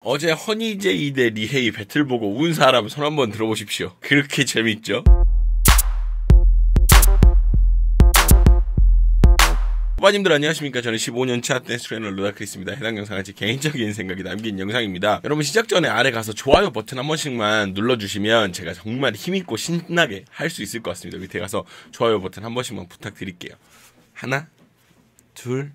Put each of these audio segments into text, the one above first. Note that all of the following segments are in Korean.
어제 허니제이 대 리헤이 배틀 보고 운 사람 손 한번 들어보십시오. 그렇게 재밌죠? 오빠님들 안녕하십니까. 저는 15년차 댄스 트레이너 루다크리스입니다. 해당 영상은 제 개인적인 생각이 담긴 영상입니다. 여러분 시작 전에 아래 가서 좋아요 버튼 한 번씩만 눌러주시면 제가 정말 힘있고 신나게 할 수 있을 것 같습니다. 밑에 가서 좋아요 버튼 한 번씩만 부탁드릴게요. 하나, 둘,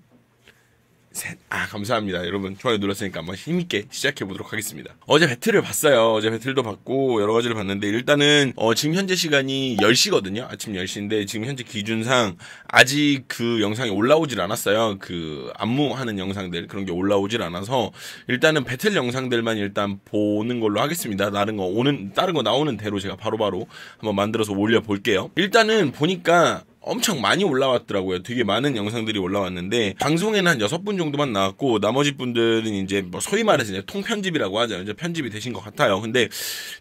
셋. 감사합니다. 여러분 좋아요 눌렀으니까 한번 힘있게 시작해보도록 하겠습니다. 어제 배틀을 봤어요. 어제 배틀도 봤고 여러가지를 봤는데 일단은 지금 현재 시간이 10시거든요 아침 10시인데 지금 현재 기준상 아직 그 영상이 올라오질 않았어요. 그 안무하는 영상들 그런 게 올라오질 않아서 일단은 배틀 영상들만 일단 보는 걸로 하겠습니다. 다른 거 나오는 대로 제가 바로바로 한번 만들어서 올려볼게요. 일단은 보니까 엄청 많이 올라왔더라고요. 되게 많은 영상들이 올라왔는데 방송에는 한 6분 정도만 나왔고 나머지 분들은 이제 뭐 소위 말해서 이제 통편집이라고 하죠. 이제 편집이 되신 것 같아요. 근데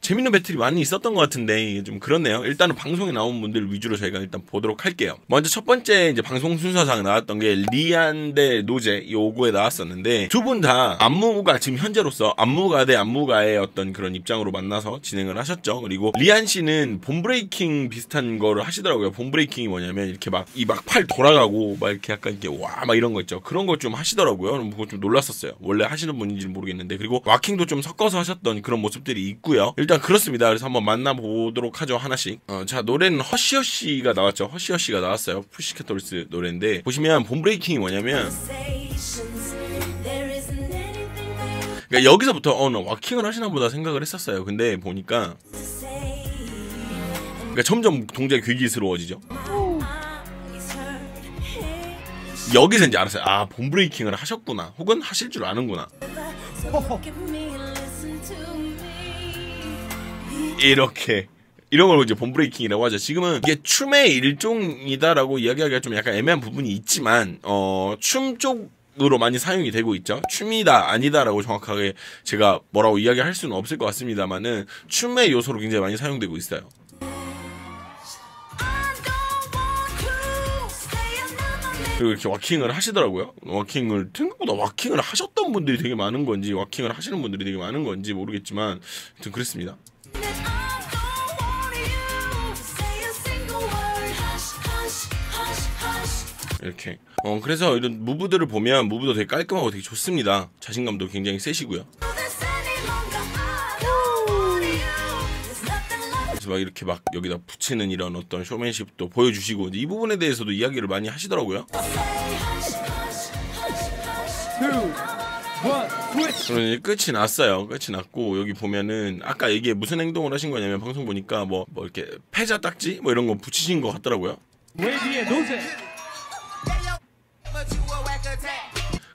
재밌는 배틀이 많이 있었던 것 같은데 좀 그렇네요. 일단은 방송에 나온 분들 위주로 저희가 일단 보도록 할게요. 먼저 첫 번째 이제 방송 순서상 나왔던 게 리안 대 노제 요거에 나왔었는데 두 분 다 안무가 지금 현재로서 안무가 대 안무가의 어떤 그런 입장으로 만나서 진행을 하셨죠. 그리고 리안 씨는 봄브레이킹 비슷한 거를 하시더라고요. 봄브레이킹이 뭐냐면 이렇게 막 팔 돌아가고 막 이렇게 약간 이렇게 와 막 이런 거 있죠. 그런 거 좀 하시더라고요. 그거 좀 놀랐었어요. 원래 하시는 분인지는 모르겠는데 그리고 와킹도 좀 섞어서 하셨던 그런 모습들이 있고요. 일단 그렇습니다. 그래서 한번 만나보도록 하죠. 하나씩. 자 노래는 허쉬허쉬가 나왔죠. 허쉬허쉬가 나왔어요. 푸시캣돌스 노래인데 보시면 봄브레이킹이 뭐냐면 그러니까 여기서부터 나 와킹을 하시나 보다 생각을 했었어요. 근데 보니까 그러니까 점점 동작이 괴기스러워지죠. 여기서 이제 알았어요. 봄브레이킹을 하셨구나. 혹은 하실 줄 아는구나. 이렇게 이런 걸 이제 봄브레이킹이라고 하죠. 지금은 이게 춤의 일종이다라고 이야기하기가 좀 약간 애매한 부분이 있지만 춤 쪽으로 많이 사용이 되고 있죠. 춤이다 아니다라고 정확하게 제가 뭐라고 이야기할 수는 없을 것 같습니다만은 춤의 요소로 굉장히 많이 사용되고 있어요. 그리고 이렇게 와킹을 하시더라고요. 와킹을 생각보다 와킹을 하셨던 분들이 되게 많은 건지 와킹을 하시는 분들이 되게 많은 건지 모르겠지만 아무튼 그랬습니다. 이렇게 그래서 이런 무브들을 보면 무브도 되게 깔끔하고 되게 좋습니다. 자신감도 굉장히 세시고요. 막 이렇게 막 여기다 붙이는 이런 어떤 쇼맨십도 보여주시고 이 부분에 대해서도 이야기를 많이 하시더라고요. 그러니 끝이 났어요. 끝이 났고 여기 보면은 아까 이게 무슨 행동을 하신 거냐면 방송 보니까 뭐 이렇게 패자 딱지 뭐 이런 거 붙이신 것 같더라고요.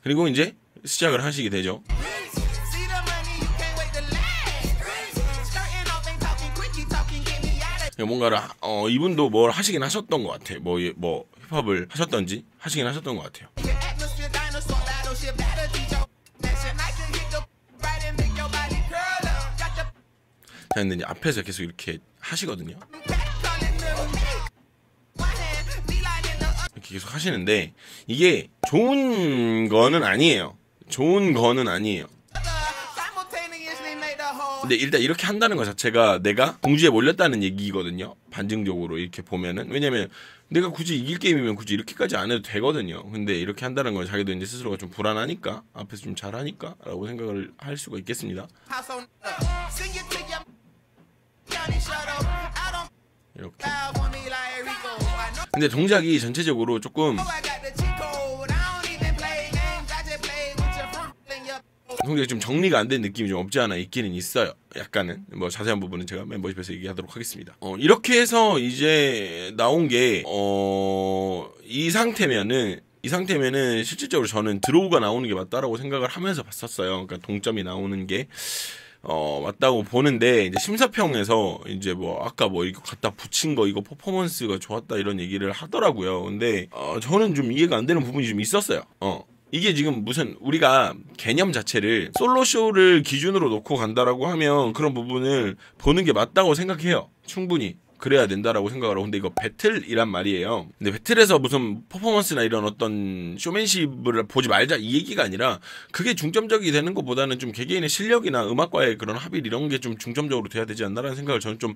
그리고 이제 시작을 하시게 되죠. 뭔가를 이분도 뭘 하시긴 하셨던 것 같아. 뭐 힙합을 하셨던지 하시긴 하셨던 것 같아요. 자, 근데 이제 앞에서 계속 이렇게 하시거든요. 이렇게 계속 하시는데 이게 좋은 거는 아니에요. 좋은 거는 아니에요. 근데 일단 이렇게 한다는 것 자체가 내가 공주에 몰렸다는 얘기거든요. 반증적으로 이렇게 보면은. 왜냐면 내가 굳이 이길 게임이면 굳이 이렇게까지 안 해도 되거든요. 근데 이렇게 한다는 건 자기도 이제 스스로가 좀 불안하니까 앞에서 좀 잘하니까 라고 생각을 할 수가 있겠습니다. 이렇게. 근데 동작이 전체적으로 조금 동작이 좀 정리가 안 된 느낌이 좀 없지 않아 있기는 있어요. 약간은 뭐 자세한 부분은 제가 멤버십에서 얘기하도록 하겠습니다. 이렇게 해서 이제 나온 게 이 상태면은 실질적으로 저는 드로우가 나오는 게 맞다라고 생각을 하면서 봤었어요. 그러니까 동점이 나오는 게 맞다고 보는데 이제 심사평에서 이제 뭐 아까 뭐 이거 갖다 붙인 거 이거 퍼포먼스가 좋았다 이런 얘기를 하더라고요. 근데 저는 좀 이해가 안 되는 부분이 좀 있었어요. 이게 지금 무슨 우리가 개념 자체를 솔로쇼를 기준으로 놓고 간다라고 하면 그런 부분을 보는 게 맞다고 생각해요. 충분히 그래야 된다라고 생각을 하고, 근데 이거 배틀이란 말이에요. 근데 배틀에서 무슨 퍼포먼스나 이런 어떤 쇼맨십을 보지 말자 이 얘기가 아니라, 그게 중점적이 되는 것보다는 좀 개개인의 실력이나 음악과의 그런 합일 이런 게 좀 중점적으로 돼야 되지 않나라는 생각을 저는 좀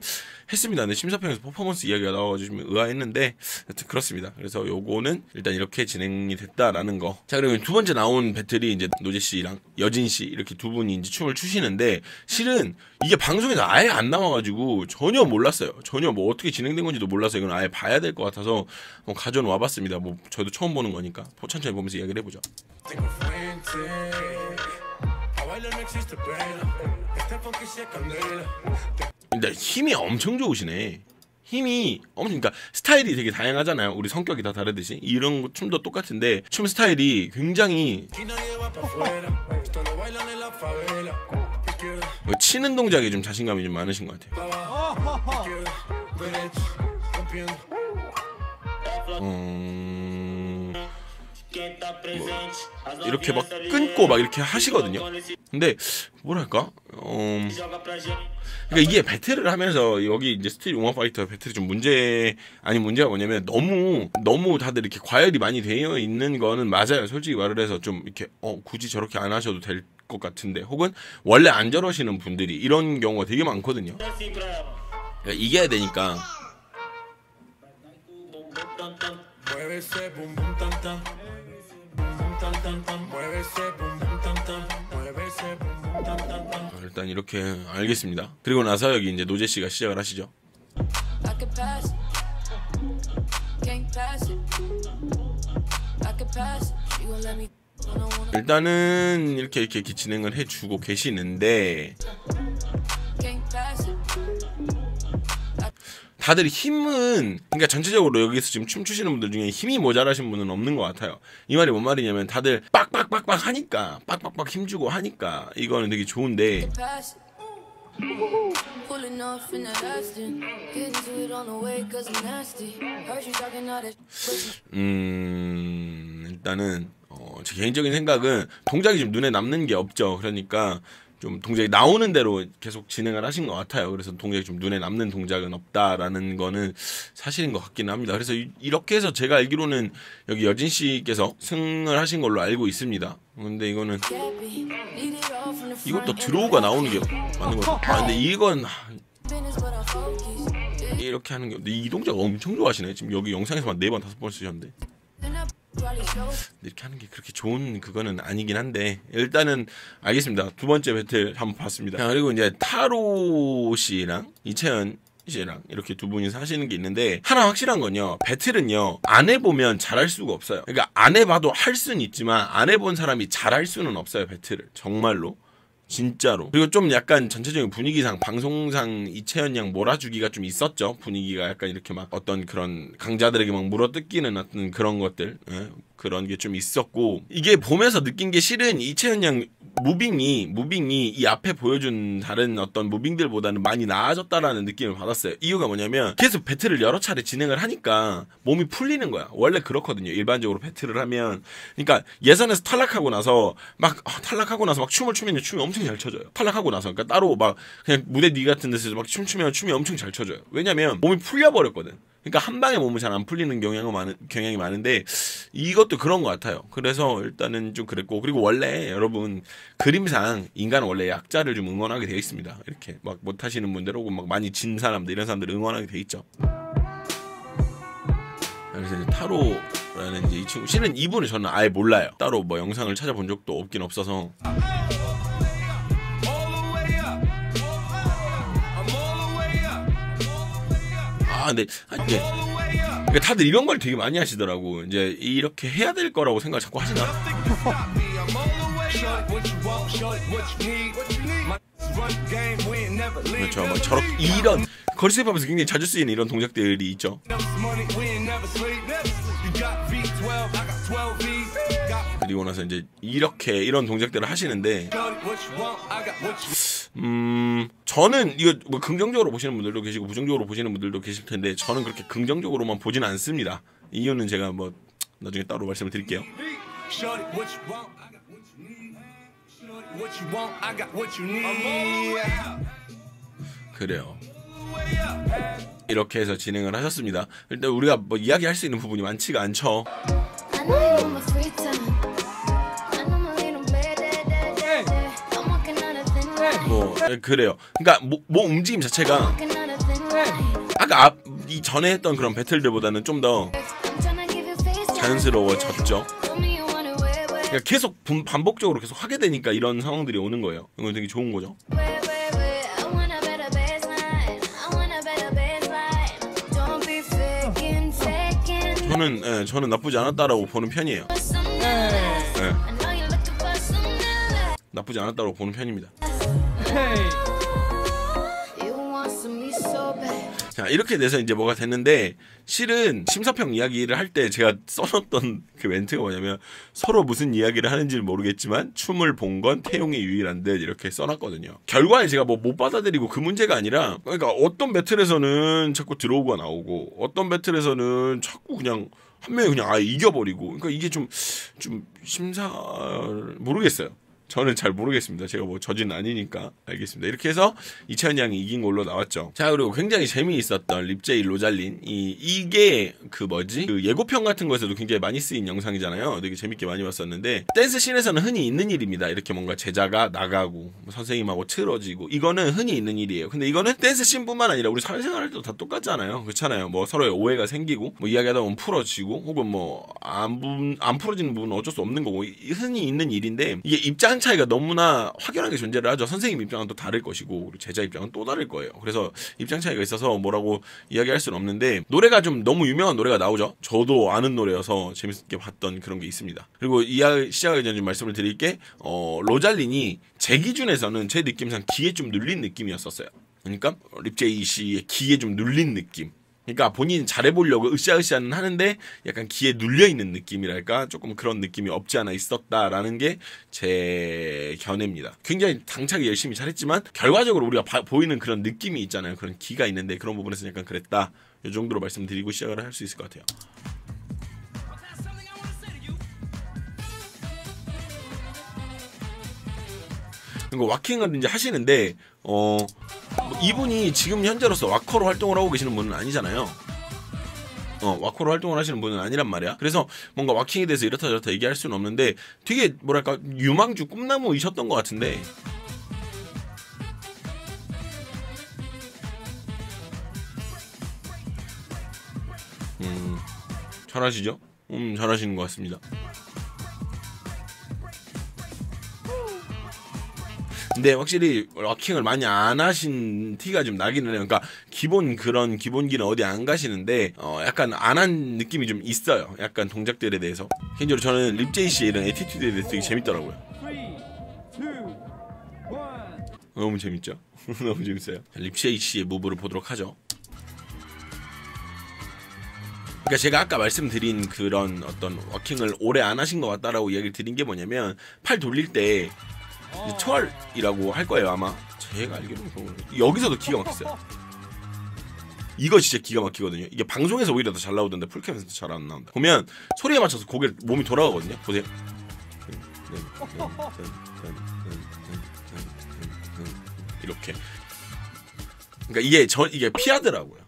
했습니다. 근데 심사평에서 퍼포먼스 이야기가 나와가지고 좀 의아했는데 하여튼 그렇습니다. 그래서 요거는 일단 이렇게 진행이 됐다라는 거. 자, 그리고 두 번째 나온 배틀이 이제 노제 씨랑 여진 씨 이렇게 두 분이 이제 춤을 추시는데, 실은 이게 방송에서 아예 안 나와가지고 전혀 몰랐어요. 전혀 뭐 어떻게 진행된 건지도 몰라서 이건 아예 봐야 될 것 같아서 가져는 와봤습니다. 뭐 저도 처음 보는 거니까 천천히 보면서 이야기를 해보죠. 근데 힘이 엄청 좋으시네. 힘이 엄청, 그러니까 스타일이 되게 다양하잖아요. 우리 성격이 다 다르듯이 이런 춤도 똑같은데 춤 스타일이 굉장히 치는 동작에 좀 자신감이 좀 많으신 것 같아요. 뭐 이렇게 막 끊고 막 이렇게 하시거든요. 근데 뭐랄까, 그러니까 이게 배틀을 하면서 여기 이제 스트릿 웅어 파이터 배틀이 좀 문제가 뭐냐면, 너무 다들 이렇게 과열이 많이 되어 있는 거는 맞아요. 솔직히 말을 해서 좀 이렇게 굳이 저렇게 안 하셔도 될 것 같은데, 혹은 원래 안 저러시는 분들이 이런 경우가 되게 많거든요. 그러니까 이겨야 되니까. 일단 이렇게 알겠습니다. 그리고 나서 여기 이제 노제 씨가 시작을 하시죠. 일단은 이렇게 진행을 해주고 계시는데, 다들 힘은, 그러니까 전체적으로 여기서 지금 춤추시는 분들 중에 힘이 모자라신 분은 없는 것 같아요. 이 말이 뭔 말이냐면, 다들 빡빡빡빡 하니까, 빡빡빡 힘주고 하니까 이거는 되게 좋은데, 일단은 제 개인적인 생각은 동작이 좀 눈에 남는 게 없죠. 그러니까 좀 동작이 나오는 대로 계속 진행을 하신 것 같아요. 그래서 동작이 좀 눈에 남는 동작은 없다라는 거는 사실인 것 같기는 합니다. 그래서 이렇게 해서 제가 알기로는 여기 여진 씨께서 승을 하신 걸로 알고 있습니다. 근데 이거는 이것도 드로우가 나오는 게 맞는 것 같아요. 근데 이건 이렇게 하는 게, 근데 이 동작 엄청 좋아하시네. 지금 여기 영상에서만 4번 5번 쓰셨는데, 이렇게 하는 게 그렇게 좋은 그거는 아니긴 한데, 일단은 알겠습니다. 두 번째 배틀 한번 봤습니다. 자, 그리고 이제 타로 씨랑 이채연 씨랑 이렇게 두 분이서 하시는 게 있는데, 하나 확실한 건요, 배틀은요 안 해보면 잘할 수가 없어요. 그러니까 안 해봐도 할 수는 있지만 안 해본 사람이 잘할 수는 없어요, 배틀을. 정말로 진짜로. 그리고 좀 약간 전체적인 분위기상, 방송상 이채연 양 몰아주기가 좀 있었죠. 분위기가 약간 이렇게 막 어떤 그런 강자들에게 막 물어뜯기는 어떤 그런 것들, 그런 게 좀 있었고, 이게 보면서 느낀 게, 실은 이채연 양 무빙이 이 앞에 보여준 다른 어떤 무빙들보다는 많이 나아졌다라는 느낌을 받았어요. 이유가 뭐냐면, 계속 배틀을 여러 차례 진행을 하니까 몸이 풀리는 거야. 원래 그렇거든요, 일반적으로 배틀을 하면. 그러니까 예선에서 탈락하고 나서 막 춤을 추면 춤이 엄청 잘 춰져요. 탈락하고 나서, 그러니까 따로 막 그냥 무대 뒤 같은 데서 막 춤추면 춤이 엄청 잘 춰져요. 왜냐면 몸이 풀려버렸거든. 그러니까 한 방에 몸이 잘 안 풀리는 경향이 많은데, 이것도 그런 것 같아요. 그래서 일단은 좀 그랬고, 그리고 원래 여러분 그림상 인간은 원래 약자를 좀 응원하게 되어 있습니다. 이렇게 막 못하시는 분들, 혹은 막 많이 진 사람들, 이런 사람들 응원하게 되어 있죠. 그래서 이제 타로라는 이제 이 친구, 실은 이분을 저는 아예 몰라요. 따로 뭐 영상을 찾아본 적도 없긴 없어서. 근데 그러니까 다들 이런 걸 되게 많이 하시더라고. 이제 이렇게 해야 될 거라고 생각을 자꾸 하시나? 그렇죠. 막 저렇게 이런 걸스힙하면서 굉장히 자주 쓰이는 이런 동작들이 있죠. 그리고 나서 이제 이렇게 이런 동작들을 하시는데, 저는 이거 뭐 긍정적으로 보시는 분들도 계시고 부정적으로 보시는 분들도 계실 텐데, 저는 그렇게 긍정적으로만 보진 않습니다. 이유는 제가 뭐 나중에 따로 말씀을 드릴게요. 그래요. 이렇게 해서 진행을 하셨습니다. 일단 우리가 뭐 이야기할 수 있는 부분이 많지가 않죠. 뭐 그래요. 그러니까 뭐 움직임 자체가 아까 이 전에 했던 그런 배틀들보다는 좀 더 자연스러워졌죠. 그러니까 계속 반복적으로 계속 하게 되니까 이런 상황들이 오는 거예요. 이건 되게 좋은 거죠. 저는 나쁘지 않았다라고 보는 편이에요. 네. 나쁘지 않았다고 보는 편입니다. 자, 이렇게 돼서 이제 뭐가 됐는데, 실은 심사평 이야기를 할 때 제가 써놨던 그 멘트가 뭐냐면, 서로 무슨 이야기를 하는지를 모르겠지만 춤을 본 건 태용의 유일한 듯, 이렇게 써놨거든요. 결과에 제가 뭐 못 받아들이고 그 문제가 아니라, 그러니까 어떤 배틀에서는 자꾸 들어오고 나오고, 어떤 배틀에서는 자꾸 그냥 한 명이 그냥 아예 이겨버리고, 그러니까 이게 좀 모르겠어요. 저는 잘 모르겠습니다. 제가 뭐 저지는 아니니까. 알겠습니다. 이렇게 해서 이채연 양이 이긴 걸로 나왔죠. 자, 그리고 굉장히 재미있었던 립제이 로잘린. 이게 그 예고편 같은 거에서도 굉장히 많이 쓰인 영상이잖아요. 되게 재밌게 많이 봤었는데, 댄스 씬에서는 흔히 있는 일입니다. 이렇게 뭔가 제자가 나가고 선생님하고 틀어지고, 이거는 흔히 있는 일이에요. 근데 이거는 댄스 씬뿐만 아니라 우리 사회생활 할 때도 다 똑같잖아요. 그렇잖아요. 뭐 서로의 오해가 생기고, 뭐 이야기하다 보면 풀어지고, 혹은 뭐 안 풀어지는 부분은 어쩔 수 없는 거고, 흔히 있는 일인데, 이게 입장 차이가 너무나 확연하게 존재를 하죠. 선생님 입장은 또 다를 것이고, 그리고 제자 입장은 또 다를 거예요. 그래서 입장 차이가 있어서 뭐라고 이야기할 수는 없는데, 노래가 좀 너무 유명한 노래가 나오죠. 저도 아는 노래여서 재밌게 봤던 그런 게 있습니다. 그리고 시작하기 전에 좀 말씀을 드릴게, 로잘린이 제 기준에서는 제 느낌상 기에 좀 눌린 느낌이었었어요. 그러니까 립제이 씨의 기에 좀 눌린 느낌. 그러니까 본인이 잘해보려고 으쌰으쌰는 하는데 약간 기에 눌려있는 느낌이랄까, 조금 그런 느낌이 없지 않아 있었다라는 게 제 견해입니다. 굉장히 당차게 열심히 잘했지만 결과적으로 우리가 보이는 그런 느낌이 있잖아요. 그런 기가 있는데 그런 부분에서 약간 그랬다, 이 정도로 말씀드리고 시작을 할 수 있을 것 같아요. 그리고 와킹을 이제 하시는데, 이분이 지금 현재로서 와커로 활동을 하고 계시는 분은 아니잖아요. 와커로 활동을 하시는 분은 아니란 말이야. 그래서 뭔가 와킹에 대해서 이렇다 저렇다 얘기할 수는 없는데, 되게 뭐랄까 유망주 꿈나무이셨던 것 같은데, 잘하시죠? 잘하시는 것 같습니다. 근데 확실히 락킹을 많이 안 하신 티가 좀 나기는 해요. 그러니까 그런 기본기는 어디 안 가시는데, 약간 안 한 느낌이 좀 있어요. 약간 동작들에 대해서. 개인적으로 저는 립제이 씨의 이런 애티튜드에 대해서 되게 재밌더라고요. 3, 2, 1. 너무 재밌죠? 너무 재밌어요. 립제이 씨의 무브를 보도록 하죠. 그러니까 제가 아까 말씀드린 그런 어떤 워킹을 오래 안 하신 것 같다라고 이야기를 드린 게 뭐냐면, 팔 돌릴 때 초월이라고 할 거예요 아마. 제가 알기로는 여기서도 기가 막혔어요. 이거 진짜 기가 막히거든요. 이게 방송에서 오히려 더 잘 나오던데 풀캠에서 잘 안 나온다. 보면 소리에 맞춰서 몸이 돌아가거든요. 보세요. 이렇게. 그러니까 이게 피하더라고요.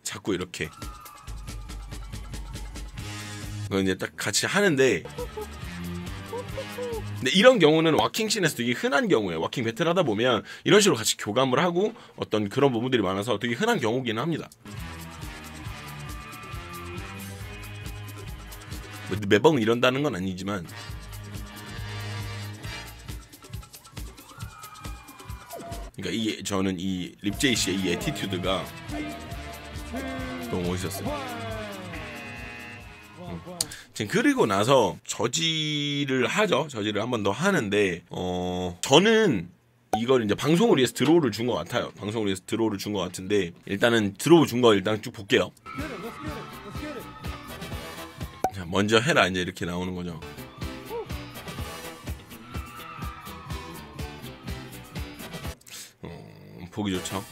자꾸 이렇게. 그거 이제 딱 같이 하는데, 근데 이런 경우는 와킹 씬에서 되게 흔한 경우예요. 와킹 배틀 하다 보면 이런 식으로 같이 교감을 하고 어떤 그런 부분들이 많아서 되게 흔한 경우기는 합니다. 매번 이런다는 건 아니지만, 그러니까 저는 이 립제이 씨의 이 애티튜드가 너무 멋있었어요. 그리고 나서 저지를 하죠. 저지를 한 번 더 하는데, 저는 이걸 이제 방송을 위해서 드로우를 준 것 같아요. 방송을 위해서 드로우를 준 것 같은데, 일단은 드로우 준 거 일단 쭉 볼게요. 자, 먼저 해라 이제 이렇게 나오는 거죠. 보기 좋죠.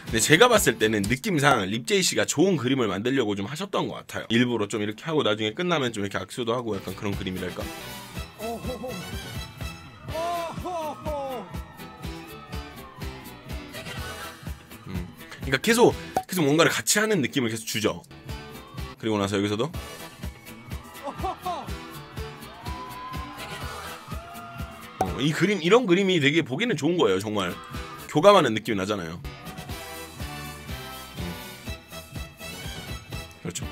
근데 제가 봤을 때는 느낌상 립제이 씨가 좋은 그림을 만들려고 좀 하셨던 것 같아요. 일부러 좀 이렇게 하고 나중에 끝나면 좀 이렇게 악수도 하고 약간 그런 그림이랄까. 그러니까 계속 뭔가를 같이 하는 느낌을 계속 주죠. 그리고 나서 여기서도 이 그림, 이런 그림이 되게 보기는 좋은 거예요. 정말 교감하는 느낌이 나잖아요. 그렇죠.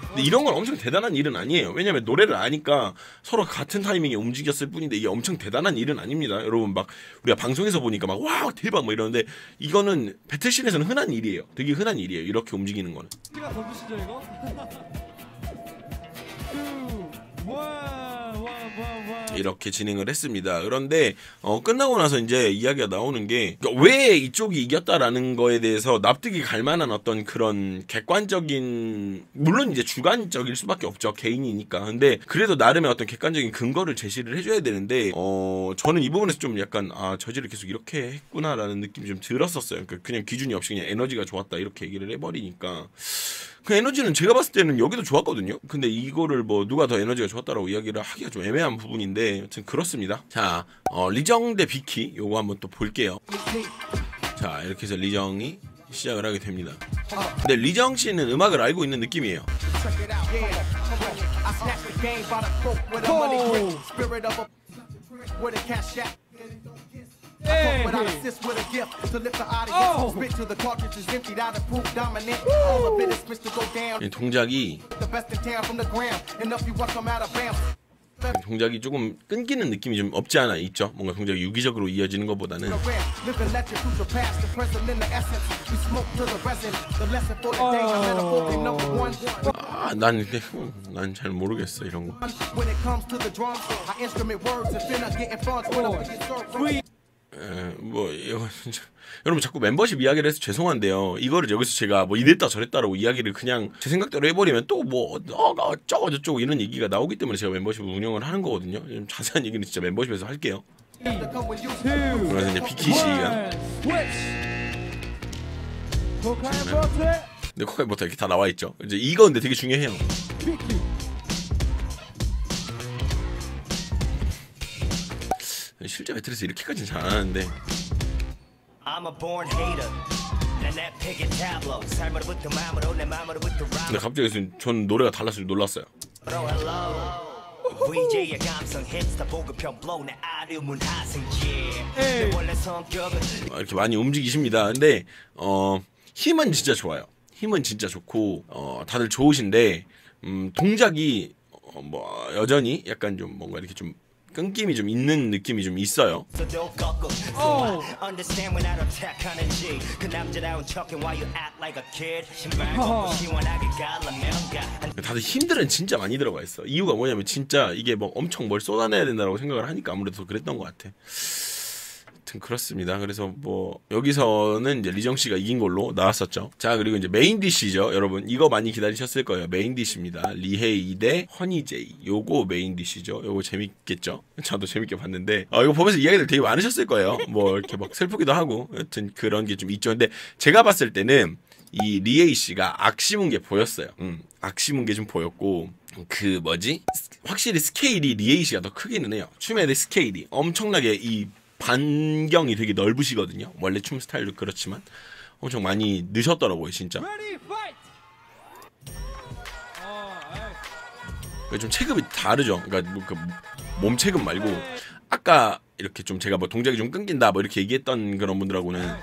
근데 이런 건 엄청 대단한 일은 아니에요. 왜냐면 노래를 아니까 서로 같은 타이밍에 움직였을 뿐인데 이게 엄청 대단한 일은 아닙니다. 여러분 막 우리가 방송에서 보니까 막 와 대박 뭐 이러는데 이거는 배틀씬에서는 흔한 일이에요. 되게 흔한 일이에요. 이렇게 움직이는 거는. 시간 더 주시죠 이거? 이렇게 진행을 했습니다. 그런데 끝나고 나서 이제 이야기가 나오는 게 그러니까 왜 이쪽이 이겼다라는 거에 대해서 납득이 갈 만한 어떤 그런 객관적인, 물론 이제 주관적일 수밖에 없죠. 개인이니까. 근데 그래도 나름의 어떤 객관적인 근거를 제시를 해줘야 되는데 저는 이 부분에서 좀 약간 저지를 계속 이렇게 했구나라는 느낌이 좀 들었었어요. 그러니까 그냥 기준이 없이 그냥 에너지가 좋았다 이렇게 얘기를 해버리니까 그 에너지는 제가 봤을 때는 여기도 좋았거든요. 근데 이거를 뭐 누가 더 에너지가 좋았다라고 이야기를 하기가 좀 애매한 부분인데 여튼 그렇습니다. 자, 리정 대 비키 요거 한번 또 볼게요. 자, 이렇게 해서 리정이 시작을 하게 됩니다. 근데 리정 씨는 음악을 알고 있는 느낌이에요. 이 동작이 조금 끊기는 느낌이 좀 없지 않아 있죠. 뭔가 동작이 유기적으로 이어지는 것보다는. 난 잘 모르겠어 이런 거. 뭐 이거 진짜 여러분 자꾸 멤버십 이야기를 해서 죄송한데요. 이거를 여기서 제가 뭐 이랬다 저랬다라고 이야기를 그냥 제 생각대로 해버리면 또 뭐 어쩌고 저쩌고 이런 얘기가 나오기 때문에 제가 멤버십을 운영을 하는 거거든요. 좀 자세한 얘기는 진짜 멤버십에서 할게요. 그래서 이제 비키 씨가 근데 코카이부터 이렇게 다 나와 있죠. 이제 이거 근데 되게 중요해요. 실제 배틀에서 이렇게까지는 잘 안 하는데. 근데 갑자기 전 노래가 달라서 놀랐어요. 이렇게 많이 움직이십니다. 근데 힘은 진짜 좋아요. 힘은 진짜 좋고 다들 좋으신데 동작이 뭐 여전히 약간 좀 뭔가 이렇게 좀 끊김이 좀 있는 느낌이 좀 있어요. 다들 힘들은 진짜 많이 들어가 있어. 이유가 뭐냐면 진짜 이게 뭐 엄청 뭘 쏟아내야 된다고 생각을 하니까 아무래도 그랬던 것 같아. 그렇습니다. 그래서 뭐 여기서는 이제 리정 씨가 이긴 걸로 나왔었죠. 자, 그리고 이제 메인 디시죠. 여러분 이거 많이 기다리셨을 거예요. 메인 디시입니다. 리헤이 대 허니제이. 요거 메인 디시죠. 요거 재밌겠죠. 저도 재밌게 봤는데 이거 보면서 이야기들 되게 많으셨을 거예요. 뭐 이렇게 막 슬프기도 하고 여튼 그런 게 좀 있죠. 근데 제가 봤을 때는 이 리헤이 씨가 악심은 게 보였어요. 악심은 게 좀 보였고 그 뭐지? 확실히 스케일이 리헤이 씨가 더 크기는 해요. 춤에 대해 스케일이 엄청나게 이 반경이 되게 넓으시거든요. 원래 춤 스타일도 그렇지만 엄청 많이 느셨더라고요 진짜. 좀 체급이 다르죠. 그러니까 뭐 그 몸 체급 말고 아까 이렇게 좀 제가 뭐 동작이 좀 끊긴다 뭐 이렇게 얘기했던 그런 분들하고는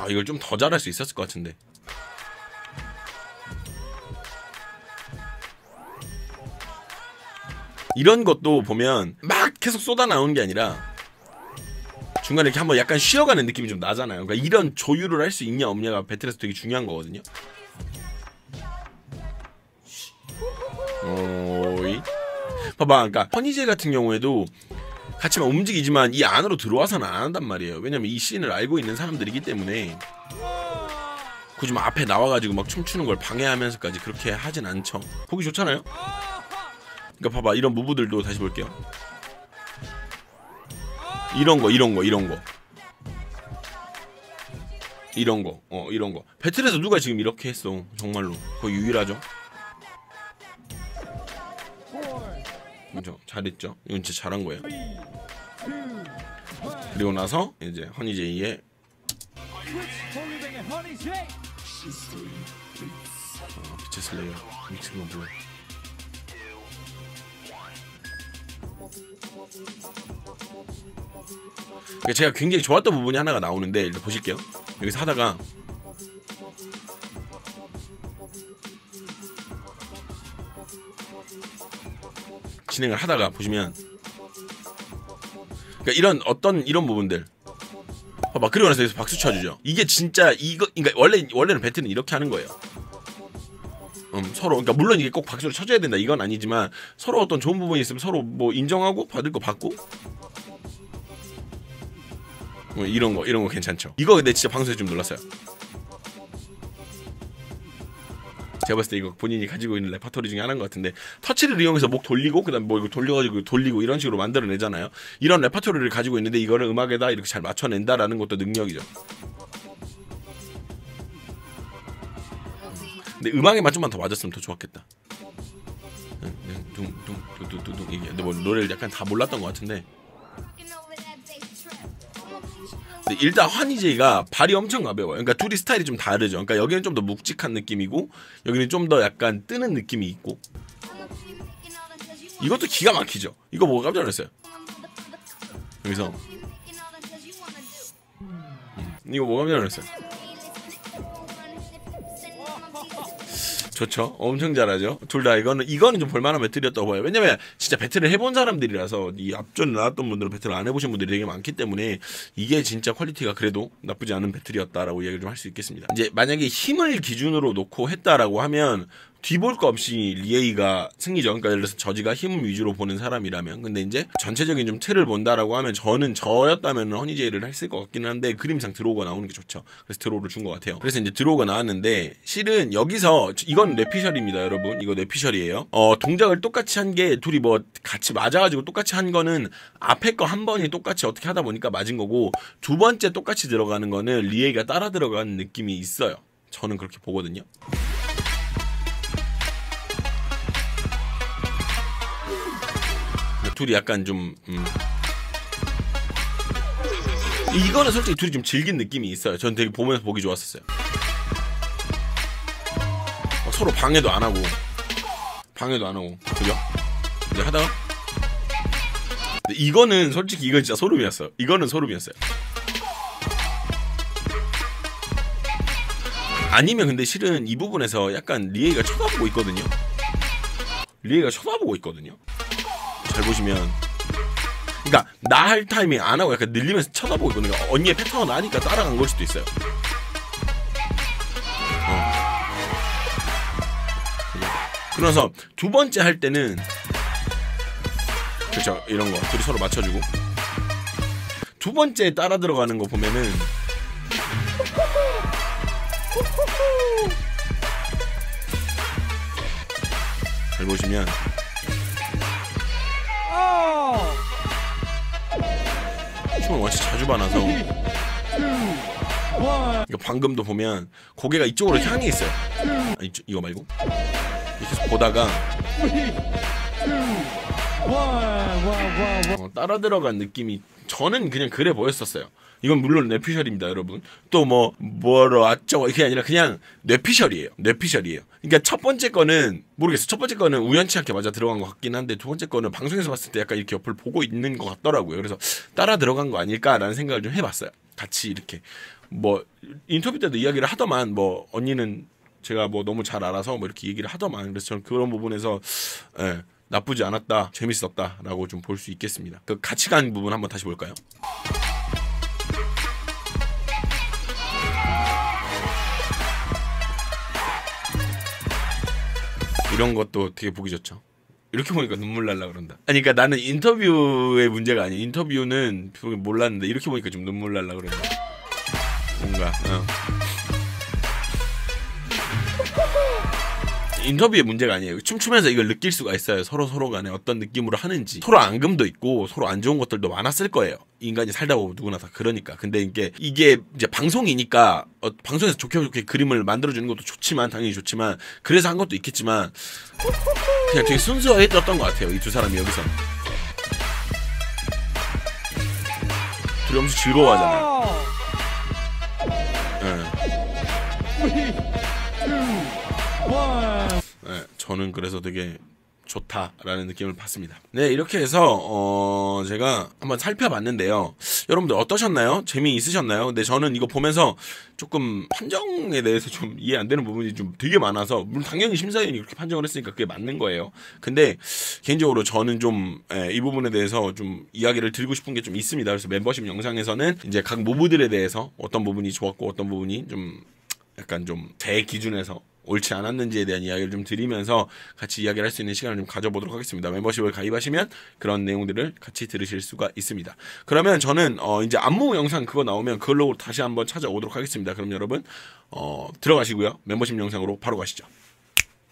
이걸 좀 더 잘할 수 있었을 것 같은데. 이런 것도 보면 막 계속 쏟아 나오는 게 아니라 중간에 이렇게 한번 약간 쉬어가는 느낌이 좀 나잖아요. 그러니까 이런 조율을 할 수 있냐 없냐가 배틀에서 되게 중요한 거거든요. 봐봐, 그러니까 허니제 같은 경우에도 같이 막 움직이지만 이 안으로 들어와서는 안 한단 말이에요. 왜냐면 이 씬을 알고 있는 사람들이기 때문에 굳이 막 앞에 나와가지고 막 춤추는 걸 방해하면서까지 그렇게 하진 않죠. 보기 좋잖아요. 그러니까 봐봐, 이런 무브들도 다시 볼게요. 이런 거 배틀에서 누가 지금 이렇게 했어. 정말로 거의 유일하죠. 그죠? 잘했죠. 이건 진짜 잘한 거예요. 그리고 나서 이제 허니제이의 빛의 슬레이어 믹스가 뭐야? 제가 굉장히 좋았던 부분이 하나가 나오는데 일단 보실게요. 여기서 하다가 진행을 하다가 보시면 그러니까 이런 부분들 막 그리고 나서 여기서 박수 쳐주죠. 이게 진짜 이거 그러니까 원래는 배틀은 이렇게 하는 거예요. 서로 그러니까 물론 이게 꼭 박수를 쳐줘야 된다 이건 아니지만 서로 어떤 좋은 부분이 있으면 서로 뭐 인정하고 받을 거 받고 뭐 이런 거 괜찮죠. 이거 근데 진짜 방송에서 좀 놀랐어요. 제가 봤을 때 이거 본인이 가지고 있는 레퍼토리 중에 하나인 것 같은데 터치를 이용해서 목 돌리고 그다음 뭐 이거 돌려가지고 돌리고 이런 식으로 만들어내잖아요. 이런 레퍼토리를 가지고 있는데 이거를 음악에다 이렇게 잘 맞춰낸다라는 것도 능력이죠. 근데 음악에 맞춤만 더 맞았으면 더 좋았겠다. 둥둥둥둥둥둥 이게 근데 뭐 노래를 약간 다 몰랐던 것 같은데. 근데 일단 허니제이가 발이 엄청 가벼워요. 그러니까 둘이 스타일이 좀 다르죠. 그러니까 여기는 좀 더 묵직한 느낌이고 여기는 좀 더 약간 뜨는 느낌이 있고. 이것도 기가 막히죠. 이거 보고 깜짝 놀랐어요. 여기서 이거 보고 깜짝 놀랐어요. 좋죠. 엄청 잘하죠. 둘 다 이거는 좀 볼만한 배틀이었다고 봐요. 왜냐면 진짜 배틀을 해본 사람들이라서 이 앞전에 나왔던 분들은 배틀을 안 해보신 분들이 되게 많기 때문에 이게 진짜 퀄리티가 그래도 나쁘지 않은 배틀이었다라고 이야기를 좀 할 수 있겠습니다. 이제 만약에 힘을 기준으로 놓고 했다라고 하면 뒤볼 거 없이 리에이가 승리죠. 그러니까 예를 들어서 저지가 힘 위주로 보는 사람이라면. 근데 이제 전체적인 좀 틀을 본다라고 하면 저는 저였다면 허니제이를 했을 것 같기는 한데 그림상 드로우가 나오는 게 좋죠. 그래서 드로우를 준 것 같아요. 그래서 이제 드로우가 나왔는데 실은 여기서 이건 뇌피셜입니다, 여러분. 이거 뇌피셜이에요. 동작을 똑같이 한 게 둘이 뭐 같이 맞아가지고 똑같이 한 거는 앞에 거 한 번이 똑같이 어떻게 하다 보니까 맞은 거고 두 번째 똑같이 들어가는 거는 리에이가 따라 들어가는 느낌이 있어요. 저는 그렇게 보거든요. 둘이 약간 좀 이거는 솔직히 둘이 좀 즐긴 느낌이 있어요. 전 되게 보면서 보기 좋았었어요. 서로 방해도 안 하고 그죠? 이제 하다가 근데 이거는 솔직히 이건 진짜 소름이었어요. 이거는 소름이었어요. 아니면 근데 실은 이 부분에서 약간 리에이가 쳐다보고 있거든요. 잘 보시면 그러니까 나 할 타이밍 안 하고 약간 늘리면서 쳐다보고 있거든요. 언니의 패턴을 아니까 따라간 걸 수도 있어요. 그래서 두 번째 할 때는 그렇죠. 이런 거 둘이 서로 맞춰주고 두 번째 따라 들어가는 거 보면은 잘 보시면 춤을 원체 자주 봐놔서 그러니까 방금도 보면 고개가 이쪽으로 향해 있어요. 이거 말고 이렇게 계속 보다가 따라 들어간 느낌이 저는 그냥 그래 보였었어요. 이건 물론 뇌피셜입니다, 여러분. 또 뭐로 어쩌고 이게 아니라 그냥 뇌피셜이에요. 그러니까 첫 번째 거는 모르겠어. 첫 번째 거는 우연치 않게 맞아 들어간 것 같긴 한데 두 번째 거는 방송에서 봤을 때 약간 이렇게 옆을 보고 있는 것 같더라고요. 그래서 따라 들어간 거 아닐까라는 생각을 좀 해봤어요. 같이 이렇게 뭐 인터뷰 때도 이야기를 하더만 뭐 언니는 제가 뭐 너무 잘 알아서 뭐 이렇게 얘기를 하더만 그래서 저는 그런 부분에서 나쁘지 않았다, 재밌었다라고 좀 볼 수 있겠습니다. 그 같이 간 부분 한번 다시 볼까요? 이런 것도 되게 보기 좋죠. 이렇게 보니까 눈물 날라 그런다. 아니 그러니까 나는 인터뷰의 문제가 아니야. 인터뷰는 몰랐는데 이렇게 보니까 좀 눈물 날라 그런다. 뭔가 인터뷰의 문제가 아니에요. 춤추면서 이걸 느낄 수가 있어요. 서로 간에 어떤 느낌으로 하는지. 서로 앙금도 있고 서로 안 좋은 것들도 많았을 거예요. 인간이 살다 보면 누구나 다 그러니까. 근데 이게 이제 방송이니까 방송에서 좋게 그림을 만들어주는 것도 좋지만 당연히 좋지만 그래서 한 것도 있겠지만 그냥 되게 순수했던 것 같아요. 이 두 사람이 여기서 둘이 엄청 즐거워하잖아요. 네, 저는 그래서 되게 좋다라는 느낌을 받습니다. 네, 이렇게 해서 제가 한번 살펴봤는데요. 여러분들 어떠셨나요? 재미있으셨나요? 근데 저는 이거 보면서 조금 판정에 대해서 좀 이해 안 되는 부분이 좀 되게 많아서 물론 당연히 심사위원이 그렇게 판정을 했으니까 그게 맞는 거예요. 근데 개인적으로 저는 좀 이 부분에 대해서 좀 이야기를 드리고 싶은 게 좀 있습니다. 그래서 멤버십 영상에서는 이제 각 모브들에 대해서 어떤 부분이 좋았고 어떤 부분이 좀 약간 좀 제 기준에서 옳지 않았는지에 대한 이야기를 좀 드리면서 같이 이야기를 할 수 있는 시간을 좀 가져보도록 하겠습니다. 멤버십을 가입하시면 그런 내용들을 같이 들으실 수가 있습니다. 그러면 저는 이제 안무 영상 그거 나오면 그걸로 다시 한번 찾아오도록 하겠습니다. 그럼 여러분 들어가시고요. 멤버십 영상으로 바로 가시죠.